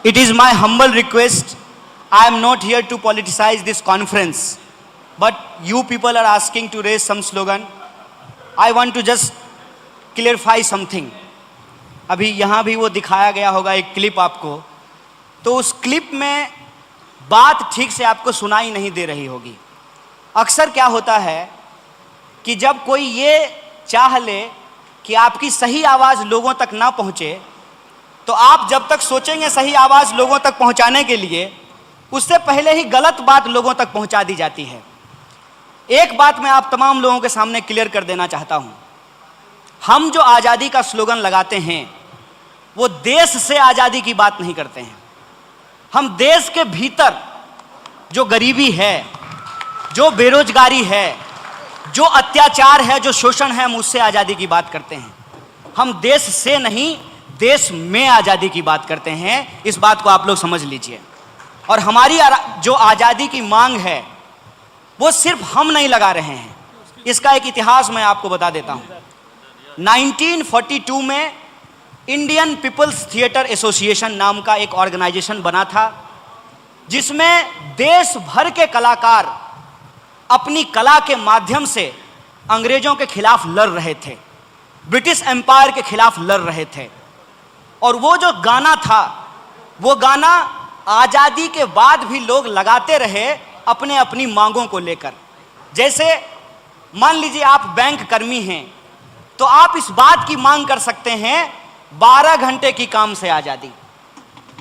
It is my humble request. I am not here to politicize this conference, but you people are asking to raise some slogan. I want to just clarify something. अभी यहाँ भी वो दिखाया गया होगा एक clip आपको, तो उस क्लिप में बात ठीक से आपको सुनाई नहीं दे रही होगी। अक्सर क्या होता है कि जब कोई ये चाह ले कि आपकी सही आवाज़ लोगों तक ना पहुँचे, तो आप जब तक सोचेंगे सही आवाज़ लोगों तक पहुँचाने के लिए, उससे पहले ही गलत बात लोगों तक पहुँचा दी जाती है। एक बात मैं आप तमाम लोगों के सामने क्लियर कर देना चाहता हूँ। हम जो आज़ादी का स्लोगन लगाते हैं वो देश से आज़ादी की बात नहीं करते हैं। हम देश के भीतर जो गरीबी है, जो बेरोजगारी है, जो अत्याचार है, जो शोषण है, हम उससे आज़ादी की बात करते हैं। हम देश से नहीं, देश में आज़ादी की बात करते हैं। इस बात को आप लोग समझ लीजिए। और हमारी जो आज़ादी की मांग है वो सिर्फ हम नहीं लगा रहे हैं। इसका एक इतिहास मैं आपको बता देता हूँ। 1942 में इंडियन पीपल्स थिएटर एसोसिएशन नाम का एक ऑर्गेनाइजेशन बना था, जिसमें देश भर के कलाकार अपनी कला के माध्यम से अंग्रेजों के खिलाफ लड़ रहे थे, ब्रिटिश एम्पायर के खिलाफ लड़ रहे थे। और वो जो गाना था, वो गाना आज़ादी के बाद भी लोग लगाते रहे अपने अपनी मांगों को लेकर। जैसे मान लीजिए आप बैंक कर्मी हैं, तो आप इस बात की मांग कर सकते हैं 12 घंटे की काम से आज़ादी।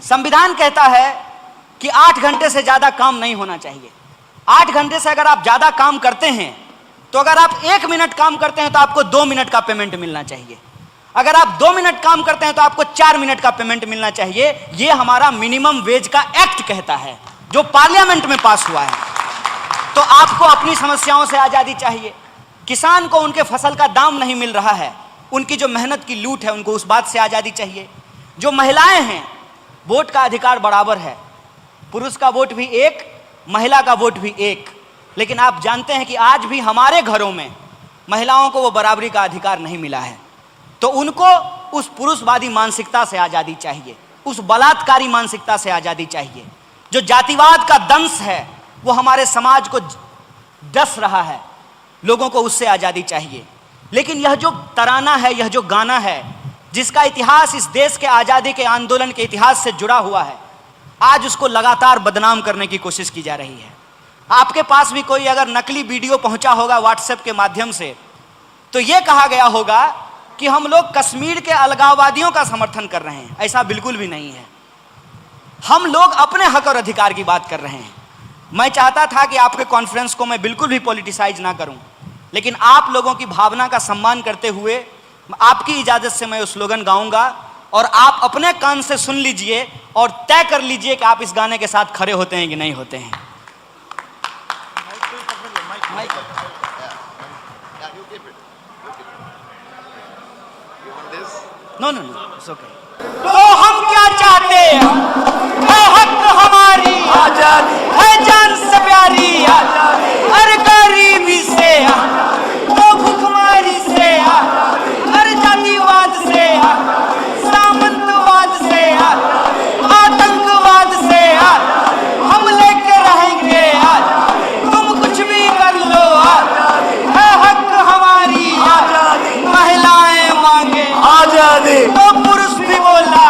संविधान कहता है कि 8 घंटे से ज़्यादा काम नहीं होना चाहिए। 8 घंटे से अगर आप ज़्यादा काम करते हैं, तो अगर आप 1 मिनट काम करते हैं तो आपको 2 मिनट का पेमेंट मिलना चाहिए। अगर आप 2 मिनट काम करते हैं तो आपको 4 मिनट का पेमेंट मिलना चाहिए। ये हमारा मिनिमम वेज का एक्ट कहता है, जो पार्लियामेंट में पास हुआ है। तो आपको अपनी समस्याओं से आज़ादी चाहिए। किसान को उनके फसल का दाम नहीं मिल रहा है, उनकी जो मेहनत की लूट है, उनको उस बात से आज़ादी चाहिए। जो महिलाएं हैं, वोट का अधिकार बराबर है, पुरुष का वोट भी एक, महिला का वोट भी एक। लेकिन आप जानते हैं कि आज भी हमारे घरों में महिलाओं को वो बराबरी का अधिकार नहीं मिला है। तो उनको उस पुरुषवादी मानसिकता से आज़ादी चाहिए, उस बलात्कारी मानसिकता से आज़ादी चाहिए। जो जातिवाद का दंश है वो हमारे समाज को डस रहा है, लोगों को उससे आज़ादी चाहिए। लेकिन यह जो तराना है, यह जो गाना है, जिसका इतिहास इस देश के आज़ादी के आंदोलन के इतिहास से जुड़ा हुआ है, आज उसको लगातार बदनाम करने की कोशिश की जा रही है। आपके पास भी कोई अगर नकली वीडियो पहुंचा होगा व्हाट्सएप के माध्यम से, तो यह कहा गया होगा कि हम लोग कश्मीर के अलगाववादियों का समर्थन कर रहे हैं। ऐसा बिल्कुल भी नहीं है। हम लोग अपने हक और अधिकार की बात कर रहे हैं। मैं चाहता था कि आपके कॉन्फ्रेंस को मैं बिल्कुल भी पॉलिटिसाइज ना करूं, लेकिन आप लोगों की भावना का सम्मान करते हुए आपकी इजाज़त से मैं वो स्लोगन गाऊंगा, और आप अपने कान से सुन लीजिए और तय कर लीजिए कि आप इस गाने के साथ खड़े होते हैं कि नहीं होते हैं। No no no, it's okay. तो हम क्या चाहते हैं? है हक हमारी आजादी, है जान से प्यारी आजादी, हर गरीबी से, तो भुखमारी से, हर जातिवाद से, सामंतवाद से, आतंकवाद से हम लेके रहेंगे। तुम कुछ भी कर लो, है हक हमारी आजादी, महिलाएं मांगे आजादी, तो पुरुष भी बोला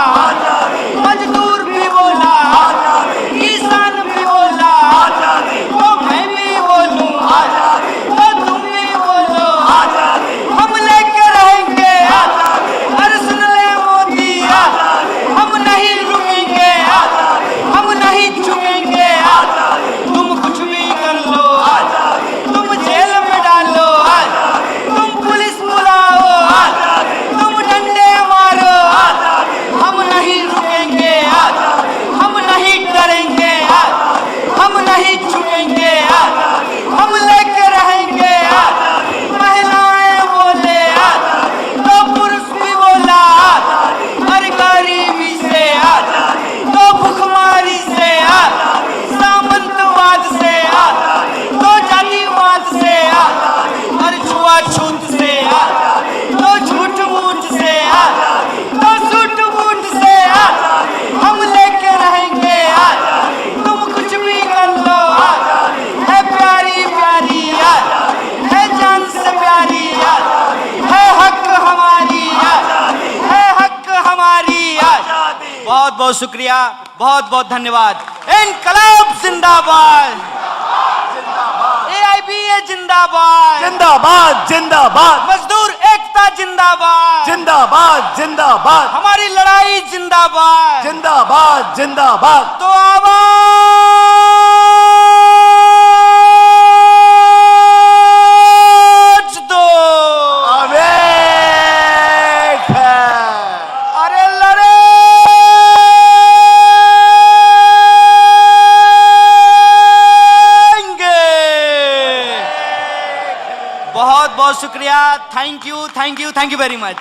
बहुत बहुत शुक्रिया, बहुत बहुत धन्यवाद। इनकलाब जिंदाबाद, AIBA जिंदाबाद, जिंदाबाद जिंदाबाद, मजदूर एकता जिंदाबाद, जिंदाबाद जिंदाबाद, हमारी लड़ाई जिंदाबाद, जिंदाबाद जिंदाबाद। तो आवाज दो, अवेक है। अरे लड़ेंगे। बहुत बहुत शुक्रिया, थैंक यू वेरी मच।